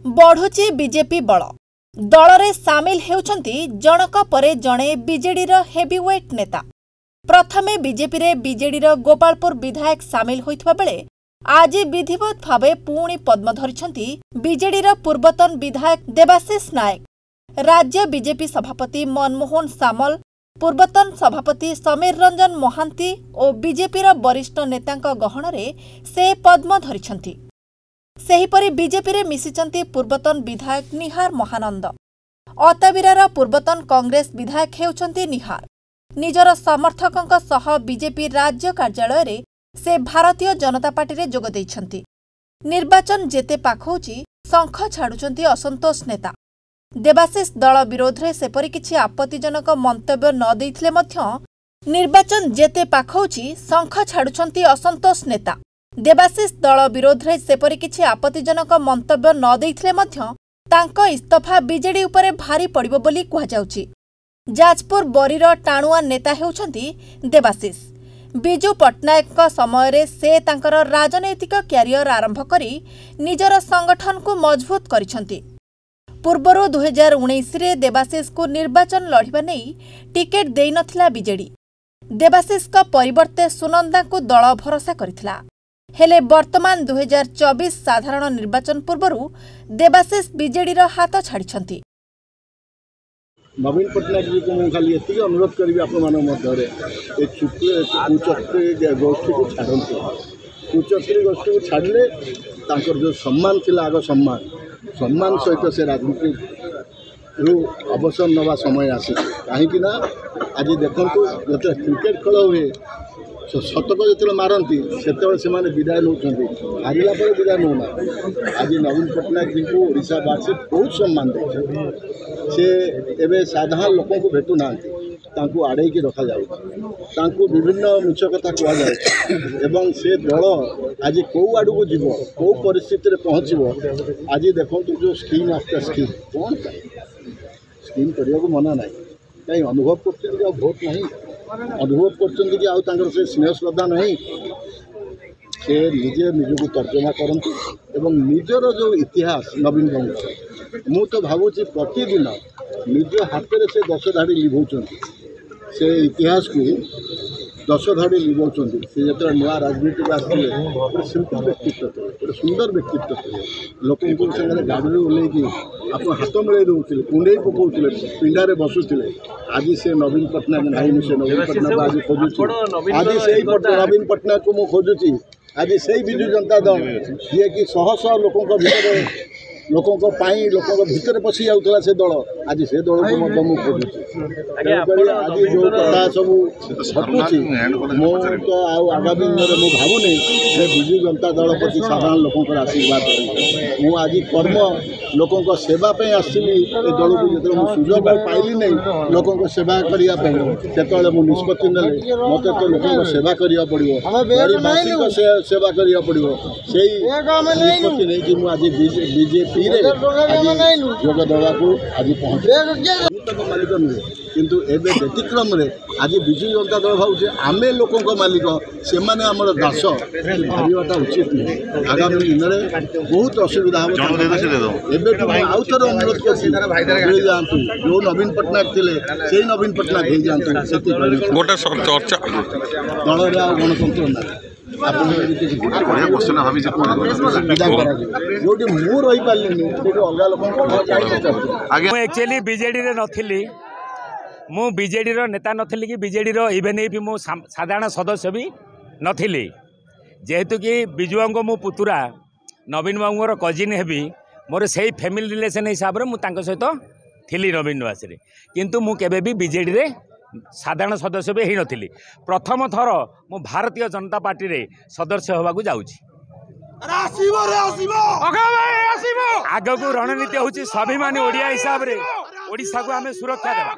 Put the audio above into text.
बढ़ुची BJP बल दलरे सामिल हेउछंती जनक परे जणे बीजेडी रो हेवीवेट नेता। प्रथमे बीजेपी रे बीजेडी रो गोपालपुर विधायक सामिल होइथबा बेले आज विधिवत भावे पुणी पद्म धरिछंती बीजेडी रो पूर्वतन विधायक देवाशीष नायक, राज्य बीजेपी सभापति मनमोहन सामल, पूर्वतन सभापति समीर रंजन महांती और बीजेपी रो वरिष्ठ नेतांक गहणरे से पद्म धरिछंती। सेहीपरि बीजेपी रे मिसिचंती पूर्वतन विधायक निहार महानंद। अताबिरार पूर्वतन कांग्रेस विधायक हेउचंती निहार। निजर समर्थकंक सह बीजेपी राज्य कार्यालय रे से भारतीय जनता पार्टी रे जोग दैछंती। निर्वाचन जेते पाखौची शंख छाडुचंती असंतोष नेता। देवाशीष दल विरोध रे सेपरि किछि आपत्तिजनक मंतव्य न दैथिले मध्य निर्वाचन जेते पाखौची शंख छाडुचंती असंतोष नेता। देवाशीष दल विरोध रे सेपरि किछि आपत्तिजनक मंतव्य न दैथिले मध्य तांको इस्तफा बीजेडी उपरे भारी पड़िबो बोली कुहा जाउछि। जाजपुर बरीर टाणुआ नेता हेउछंती देवाशीष। बिजू पट्टनायक समय रे से तांकर राजनैतिक क्यारियर आरंभ करी निजर संगठन को मजबूत करिछंती। पूर्वरु 2019 रे देवाशीष को निर्वाचन लढ़िबा नै टिकेट देई नथिला बीजेडी। देवाशीष का परिवर्ते सुनंदा को दल भरोसा करिथिला। हेले वर्तमान 2024 साधारण निर्वाचन पूर्वरु देवाशीष बीजेडी रो हाथ छाड़िछंती। नवीन पट्टनायक जी को खाली एति अनुरोध करी आपण मान मध्य रे ए कुचक्री गोष्ठी को छाड़ंतु। कुचक्री गोष्ठी को छाड़ले तांकर जो सम्मान थिला आग सम्मान सहित से राजनीति अवसर नवा समय आसे। कहीं ना आज देखंतु जते क्रिकेट खेल हुए शतक जो मारती से विदाय नौ हारिला विदाय नौना। आज नवीन पट्टनायक जी को ओडिशा बासी बहुत सम्मान दे से एवं साधारण लोक को भेटू ना आड़े की रखा जा विभिन्न मिछ कथा कहुए से दल आज कौ आड़ को जीव कौ परिस्थिति पहुँचब। आज देखो जो स्कीम आफ्टर स्कीम कौन स्कीम करने को मना ना कहीं अनुभव कर भोट नहीं अनुभव कर से स्नेह श्रद्धा नहीं से निजे निजक तर्जमा करती एवं निजर जो इतिहास नवीन बंग मु तो भावुची प्रतिदिन निज हाथ में से 10 धाड़ी लिभौं से इतिहास को 10 धाड़ी लिभौं से जो नुआ राजनीति को आसते गोटे सिंपल व्यक्तित्व थे गोटे सुंदर व्यक्तित्व थे लोक गाड़ी ओल्ल आप हाथ मिले दूसरे कुंडे पकाउले पिंडारे बसुले। आज से नवीन पट्टनायक भाई से नवीन पट्टनायक आज खोजुची आज से नवीन पट्टनायक को मुझे खोजुची आज से बिजु जनता दल जी कि शह शह लोकों लोकों भितर पशि जाऊला से दल आज से दल को मुझे खोजुची। आज जो कथा सब घटुची मो तो आगामी दिन में भावुनी बिजु जनता दल प्रति साधारण लोकों आशीर्वाद मु आज कर्म लोकों सेवा आसली दल को जो सुजोग पाइली नहीं लोकों सेवा करने से निष्पत्ति ने मत तो लोकों सेवा करा पड़ो सेवा करा पड़ो से निष्पत्ति नहीं मुझे आज बीजेपी जोग देवा आज पहुँचे मालिक नुहे किंतु एवं व्यतिक्रम आज बिजु जनता दल भावे आम लोकों मालिक से दास भावटा उचित नुहे। आगामी दिन में बहुत असुविधा आउ थे अनुरोध कर जातु जो नवीन पट्टनायक थे से नवीन पट्टनायक हो जातु गोटे चर्चा दल गणतंत्र ना जो मु रही पार्ली अलग एक्चुअली बीजेडी रे नथिली मु बीजेडी रो नेता नथिली कि बीजेडी रो इवेन भी मु साधारण सदस्य भी नथिली जेहेतु कि बिजुआंको मु पुतुरा नवीन बाबूर कजिन हेबी मोर से फैमिली रिलेशन हिसाब से मुझे सहित थी नवीन निवास किंतु मु केबे भी बीजेडी रे साधारण सदस्य भी हो नथिली। प्रथम थर मु भारतीय जनता पार्टी रे सदस्य होगा जाऊँगी। आग को रणनीति हूँ स्वाभिमानी ओडिया हिसाब से ओडिशा को आम सुरक्षा देवा।